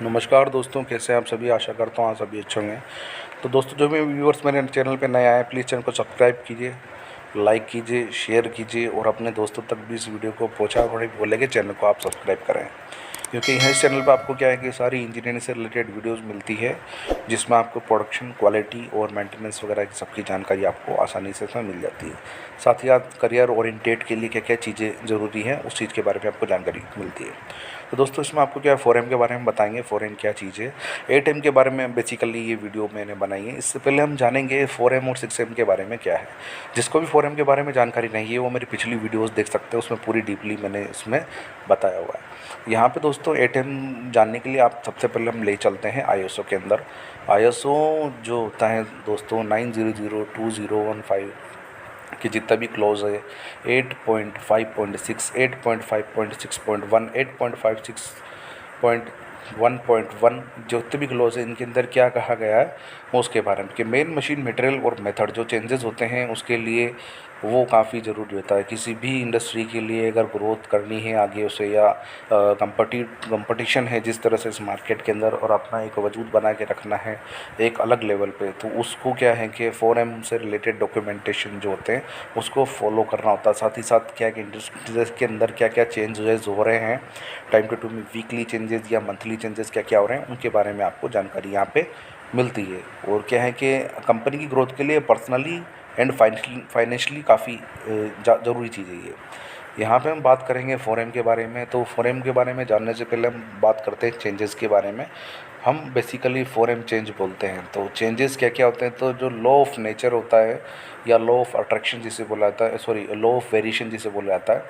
नमस्कार दोस्तों, कैसे हैं आप सभी। आशा करता हूँ आप सभी अच्छे होंगे। तो दोस्तों, जो भी व्यूअर्स मेरे चैनल पे नए आए हैं, प्लीज़ चैनल को सब्सक्राइब कीजिए, लाइक कीजिए, शेयर कीजिए और अपने दोस्तों तक भी इस वीडियो को पहुँचा और बोले कि चैनल को आप सब्सक्राइब करें, क्योंकि यहाँ इस चैनल पर आपको क्या है कि सारी इंजीनियरिंग से रिलेटेड वीडियोस मिलती है, जिसमें आपको प्रोडक्शन, क्वालिटी और मेंटेनेंस वगैरह की सबकी जानकारी आपको आसानी से इसमें मिल जाती है। साथ ही साथ करियर ओरिएंटेड के लिए क्या क्या चीज़ें ज़रूरी हैं, उस चीज़ के बारे में आपको जानकारी मिलती है। तो दोस्तों, इसमें आपको क्या है, 4M के बारे में बताएंगे। 4M क्या चीज़ है, 8M के बारे में बेसिकली ये वीडियो मैंने बनाई है। इससे पहले हम जानेंगे 4M और 6M के बारे में क्या है। जिसको भी 4M के बारे में जानकारी नहीं है, वो मेरी पिछली वीडियोस देख सकते हैं, उसमें पूरी डीपली मैंने इसमें बताया हुआ है। यहाँ पे दोस्तों 8M जानने के लिए आप सबसे पहले हम ले चलते हैं ISO के अंदर। ISO जो होता है दोस्तों 9002015 कि जितना भी क्लोज है, 8.5.6, 8.5.6.1, 8.56.1.1 जितने भी क्लोज है, इनके अंदर क्या कहा गया है उसके बारे में कि मेन मशीन मटेरियल और मेथड जो चेंजेस होते हैं उसके लिए वो काफ़ी ज़रूरी होता है। किसी भी इंडस्ट्री के लिए अगर ग्रोथ करनी है आगे उसे, या कंपटीशन है जिस तरह से इस मार्केट के अंदर, और अपना एक वजूद बना के रखना है एक अलग लेवल पे, तो उसको क्या है कि 4M से रिलेटेड डॉक्यूमेंटेशन जो होते हैं उसको फॉलो करना होता है। साथ ही साथ क्या है कि इंडस्ट्री के अंदर क्या क्या चेंजेस हो रहे हैं time to time, weekly changes या मंथली चेंजेस क्या क्या हो रहे हैं, उनके बारे में आपको जानकारी यहाँ पे मिलती है। और क्या है कि कंपनी की ग्रोथ के लिए पर्सनली एंड फाइनेंशियली काफ़ी ज़रूरी चीज़ है ये। यहाँ पे हम बात करेंगे 4M के बारे में। तो 4M के बारे में जानने से पहले हम बात करते हैं चेंजेस के बारे में। हम बेसिकली 4M चेंज बोलते हैं। तो चेंजेस क्या क्या होते हैं, तो जो लॉ ऑफ नेचर होता है या लॉ ऑफ अट्रैक्शन जिसे बोला जाता है, सॉरी लॉ ऑफ वेरिएशन जिसे बोला जाता है,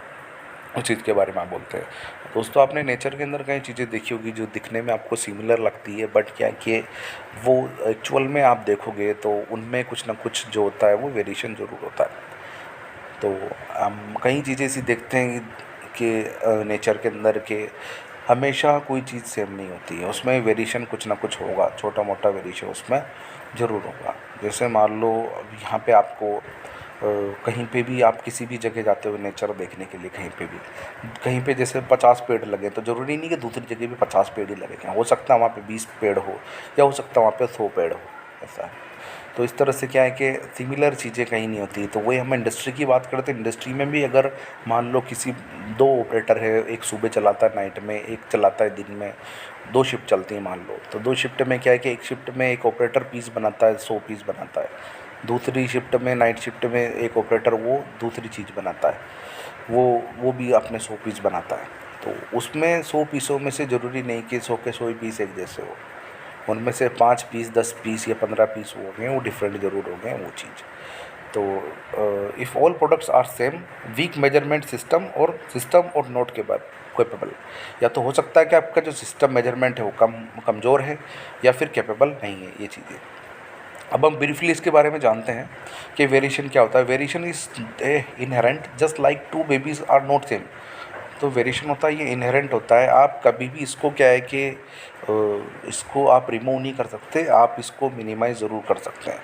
उस चीज़ के बारे में आप बोलते हैं। दोस्तों, आपने नेचर के अंदर कई चीज़ें देखी होगी जो दिखने में आपको सिमिलर लगती है, बट क्या कि वो एक्चुअल में आप देखोगे तो उनमें कुछ ना कुछ जो होता है वो वेरिएशन ज़रूर होता है। तो हम कई चीज़ें ऐसी देखते हैं कि नेचर के अंदर के हमेशा कोई चीज़ सेम नहीं होती है, उसमें वेरिएशन कुछ ना कुछ होगा, छोटा मोटा वेरिएशन उसमें ज़रूर होगा। जैसे मान लो अब यहाँ पे आपको कहीं पे भी आप किसी भी जगह जाते हो नेचर देखने के लिए, कहीं पे जैसे 50 पेड़ लगे, तो ज़रूरी नहीं कि दूसरी जगह भी 50 पेड़ ही लगेंगे। हो सकता है वहाँ पे 20 पेड़ हो, या हो सकता है वहाँ पे 100 पेड़ हो, ऐसा है। तो इस तरह से क्या है कि सिमिलर चीज़ें कहीं नहीं होती। तो वही हम इंडस्ट्री की बात करते हैं। इंडस्ट्री में भी अगर मान लो किसी 2 ऑपरेटर है, एक सुबह चलाता है नाइट में, एक चलाता है दिन में, 2 शिफ्ट चलती हैं मान लो। तो 2 शिफ्ट में क्या है कि एक शिफ्ट में एक ऑपरेटर पीस बनाता है, 100 पीस बनाता है। दूसरी शिफ्ट में, नाइट शिफ्ट में, एक ऑपरेटर वो दूसरी चीज़ बनाता है, वो भी अपने 100 पीस बनाता है। तो उसमें 100 पीसों में से ज़रूरी नहीं कि 100 के 100 ही पीस एक जैसे हो, उनमें से 5 पीस, 10 पीस या 15 पीस हो गए, वो डिफरेंट ज़रूर हो गए वो चीज़। तो if all products are same, weak measurement system और नोट के बाद कैपेबल, या तो हो सकता है कि आपका जो सिस्टम मेजरमेंट है वो कमज़ोर है, या फिर कैपेबल नहीं है, ये चीज़ें। अब हम ब्रीफली इसके बारे में जानते हैं कि वेरिएशन क्या होता है। Variation is inherent just like two babies are not same. तो वेरिएशन होता है, ये इनहेरेंट होता है। आप कभी भी इसको क्या है कि इसको आप रिमूव नहीं कर सकते, आप इसको मिनिमाइज़ ज़रूर कर सकते हैं।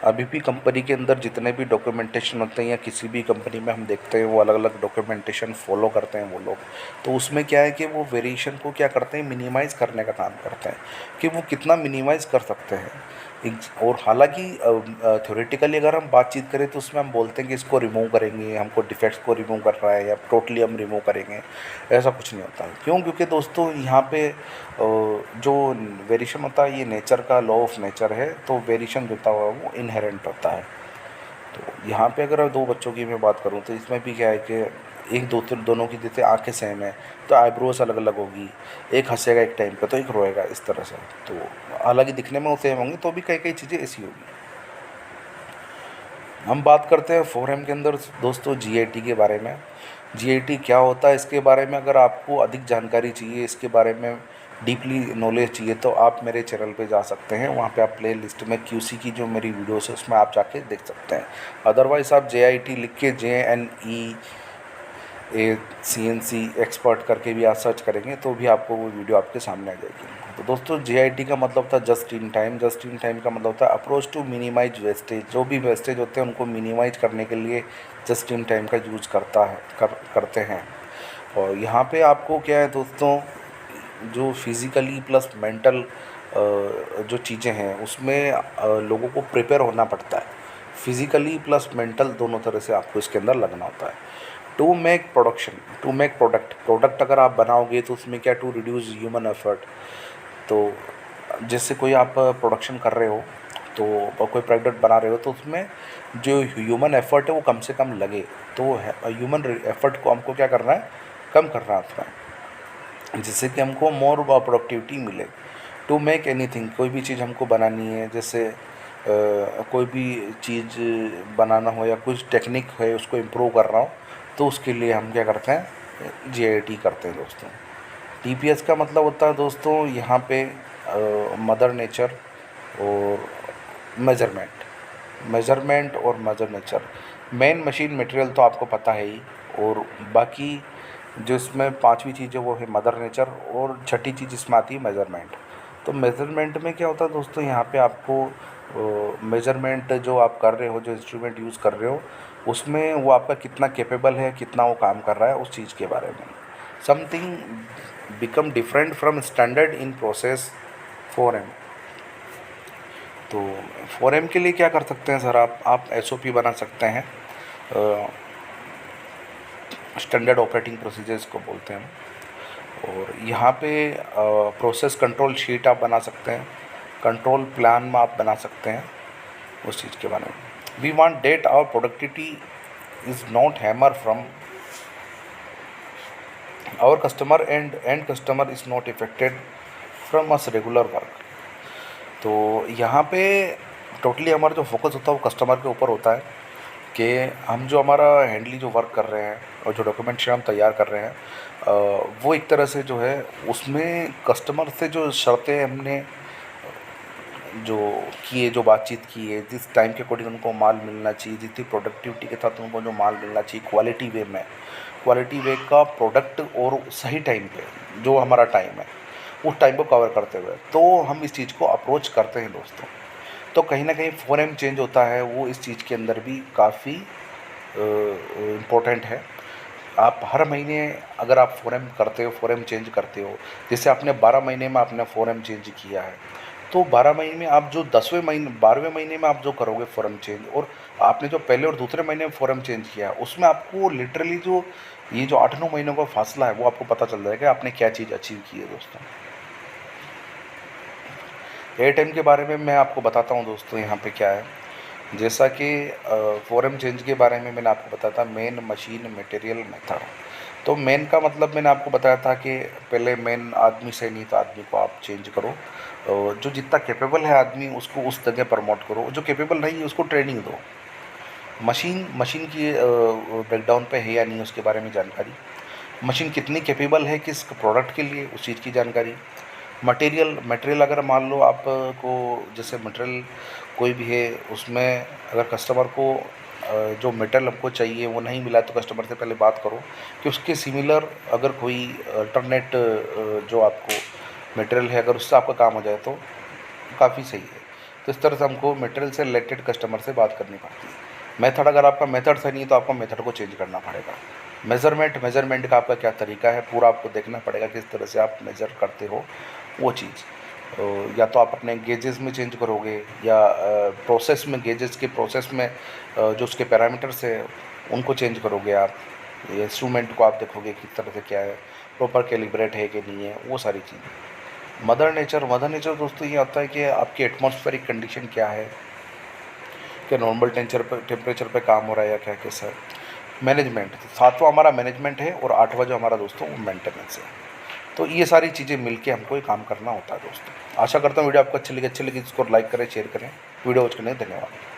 अभी भी कंपनी के अंदर जितने भी डॉक्यूमेंटेशन होते हैं, या किसी भी कंपनी में हम देखते हैं वो अलग अलग डॉक्यूमेंटेशन फॉलो करते हैं वो लोग। तो उसमें क्या है कि वो वेरिएशन को क्या करते हैं, मिनिमाइज़ करने का काम करते हैं कि वो कितना मिनिमाइज़ कर सकते हैं। और हालांकि थ्योरेटिकली अगर हम बातचीत करें तो उसमें हम बोलते हैं कि इसको रिमूव करेंगे, हमको डिफेक्ट्स को रिमूव करना है, या टोटली हम रिमूव करेंगे, ऐसा कुछ नहीं होता है। क्यों? क्योंकि दोस्तों यहाँ पे जो वेरिएशन होता है ये नेचर का लॉ ऑफ नेचर है। तो वेरिएशन जो होता है वो इनहेरेंट होता है। तो यहाँ पे अगर 2 बच्चों की मैं बात करूँ तो इसमें भी क्या है कि एक दोनों की जैसे आंखें सेम है तो आईब्रोज अलग अलग होगी, एक हंसेगा एक टाइम पे तो एक रोएगा, इस तरह से। तो हालांकि दिखने में वो सेम होंगी तो भी कई कई चीज़ें ऐसी होगी। हम बात करते हैं 4M के अंदर दोस्तों GIT के बारे में। GIT क्या होता है इसके बारे में अगर आपको अधिक जानकारी चाहिए, इसके बारे में डीपली नॉलेज चाहिए, तो आप मेरे चैनल पे जा सकते हैं। वहाँ पे आप प्ले लिस्ट में QC की जो मेरी वीडियोस है उसमें आप जाके देख सकते हैं। अदरवाइज़ आप JIT लिख के JNE CNC एक्सपर्ट करके भी आप सर्च करेंगे तो भी आपको वो वीडियो आपके सामने आ जाएगी। तो दोस्तों JIT का मतलब था just in time. Just in time का मतलब था अप्रोच टू मिनिमाइज वेस्टेज। जो भी वेस्टेज होते हैं उनको मिनिमाइज करने के लिए जस्ट इन टाइम का यूज़ करते हैं। और यहाँ पे आपको क्या है दोस्तों, जो फिज़िकली प्लस मेंटल जो चीज़ें हैं उसमें लोगों को प्रिपेयर होना पड़ता है। फिज़िकली प्लस मेंटल दोनों तरह से आपको इसके अंदर लगना होता है। To make production, to make product, product अगर आप बनाओगे तो उसमें क्या, टू रिड्यूस ह्यूमन एफर्ट। तो जैसे कोई आप प्रोडक्शन कर रहे हो तो कोई प्रोडक्ट बना रहे हो तो उसमें जो ह्यूमन एफर्ट है वो कम से कम लगे। तो ह्यूमन एफर्ट को हमको क्या करना है, कम करना है उसमें, जिससे कि हमको मोर प्रोडक्टिविटी मिले। टू मेक एनीथिंग, कोई भी चीज़ हमको बनानी है, जैसे कोई भी चीज़ बनाना हो या कुछ टेक्निक है उसको इम्प्रूव कर रहा हो, तो उसके लिए हम क्या करते हैं, जीआईटी करते हैं दोस्तों। टीपीएस का मतलब होता है दोस्तों यहाँ पे मदर नेचर और मेजरमेंट, मेजरमेंट और mother nature. Main machine material तो आपको पता है ही, और बाकी जो इसमें पांचवी चीज़ है वो है मदर नेचर, और छठी चीज़ इसमें आती है मेजरमेंट। तो मेजरमेंट में क्या होता है दोस्तों, यहाँ पे आपको मेजरमेंट जो आप कर रहे हो, जो इंस्ट्रूमेंट यूज़ कर रहे हो, उसमें वो आपका कितना कैपेबल है, कितना वो काम कर रहा है, उस चीज़ के बारे में। Something become different from standard in process 4M। तो 4M के लिए क्या कर सकते हैं सर, आप एसओपी बना सकते हैं, स्टैंडर्ड ऑपरेटिंग प्रोसीजर्स को बोलते हैं। और यहाँ पे प्रोसेस कंट्रोल शीट आप बना सकते हैं, कंट्रोल प्लान में आप बना सकते हैं उस चीज़ के बारे में। We want that our productivity is not hammer from our customer and customer is not affected from us regular work. तो यहाँ पे टोटली हमारा जो फोकस होता है वो कस्टमर के ऊपर होता है, कि हम जो हमारा हैंडली जो वर्क कर रहे हैं और जो डॉक्यूमेंटेशन हम तैयार कर रहे हैं, वो एक तरह से जो है उसमें कस्टमर से जो शर्तें हमने जो किए, जो बातचीत की है, जिस टाइम के अकॉर्डिंग उनको माल मिलना चाहिए, जितनी प्रोडक्टिविटी के साथ उनको जो माल मिलना चाहिए क्वालिटी वे में, क्वालिटी वे का प्रोडक्ट और सही टाइम पे जो हमारा टाइम है उस टाइम को कवर करते हुए तो हम इस चीज़ को अप्रोच करते हैं दोस्तों। तो कहीं ना कहीं 4M चेंज होता है, वो इस चीज़ के अंदर भी काफ़ी इम्पोर्टेंट है। आप हर महीने अगर आप 4M करते हो, 4M चेंज करते हो, जैसे आपने 12 महीने में आपने 4M चेंज किया है, तो 12 महीने में आप जो 10वें महीने 12वें महीने में आप जो करोगे 4M चेंज, और आपने जो पहले और दूसरे महीने में 4M चेंज किया है, उसमें आपको लिटरली जो ये जो 8-9 महीनों का फासला है वो आपको पता चल जाएगा कि आपने क्या चीज़ अचीव की है दोस्तों। एयरटेल के बारे में मैं आपको बताता हूँ दोस्तों, यहाँ पे क्या है, जैसा कि 4M चेंज के बारे में मैंने आपको बताया था, मेन मशीन मटेरियल मेथड। तो मेन का मतलब मैंने आपको बताया था कि पहले मेन आदमी से नहीं तो आदमी को आप चेंज करो, जो जितना कैपेबल है आदमी उसको उस जगह प्रमोट करो, जो कैपेबल नहीं है उसको ट्रेनिंग दो। मशीन की ब्रेकडाउन पे है या नहीं उसके बारे में जानकारी, मशीन कितनी कैपेबल है किस प्रोडक्ट के लिए उस चीज़ की जानकारी। मटेरियल अगर मान लो आपको जैसे मटेरियल कोई भी है, उसमें अगर कस्टमर को जो मटेरियल हमको चाहिए वो नहीं मिला तो कस्टमर से पहले बात करो कि उसके सिमिलर अगर कोई अल्टरनेट जो आपको मटेरियल है अगर उससे आपका काम हो जाए तो काफ़ी सही है। तो इस तरह से हमको मटेरियल से रिलेटेड कस्टमर से बात करनी पड़ती है। मेथड, अगर आपका मेथड सही नहीं है तो आपको मेथड को चेंज करना पड़ेगा। मेज़रमेंट का आपका क्या तरीका है पूरा आपको देखना पड़ेगा, किस तरह से आप मेज़र करते हो वो चीज़। या तो आप अपने गेजेस में चेंज करोगे या प्रोसेस में, गेजेस के प्रोसेस में जो उसके पैरामीटर्स है उनको चेंज करोगे आप। इंस्ट्रूमेंट को आप देखोगे किस तरह से क्या है, प्रॉपर कैलिब्रेट है कि नहीं है, वो सारी चीज़ें। मदर नेचर दोस्तों ये होता है कि आपकी एटमॉस्फेरिक कंडीशन क्या है, कि नॉर्मल टेम्परेचर पे काम हो रहा है या क्या कैसा है। मैनेजमेंट, सातवां हमारा मैनेजमेंट है और 8वां जो हमारा दोस्तों वो मेंटेनेंस है। तो ये सारी चीज़ें मिलके हमको ये काम करना होता है दोस्तों। आशा करता हूँ वीडियो आपको अच्छी लगी इसको लाइक करें, शेयर करें। वीडियो वॉच करने धन्यवाद।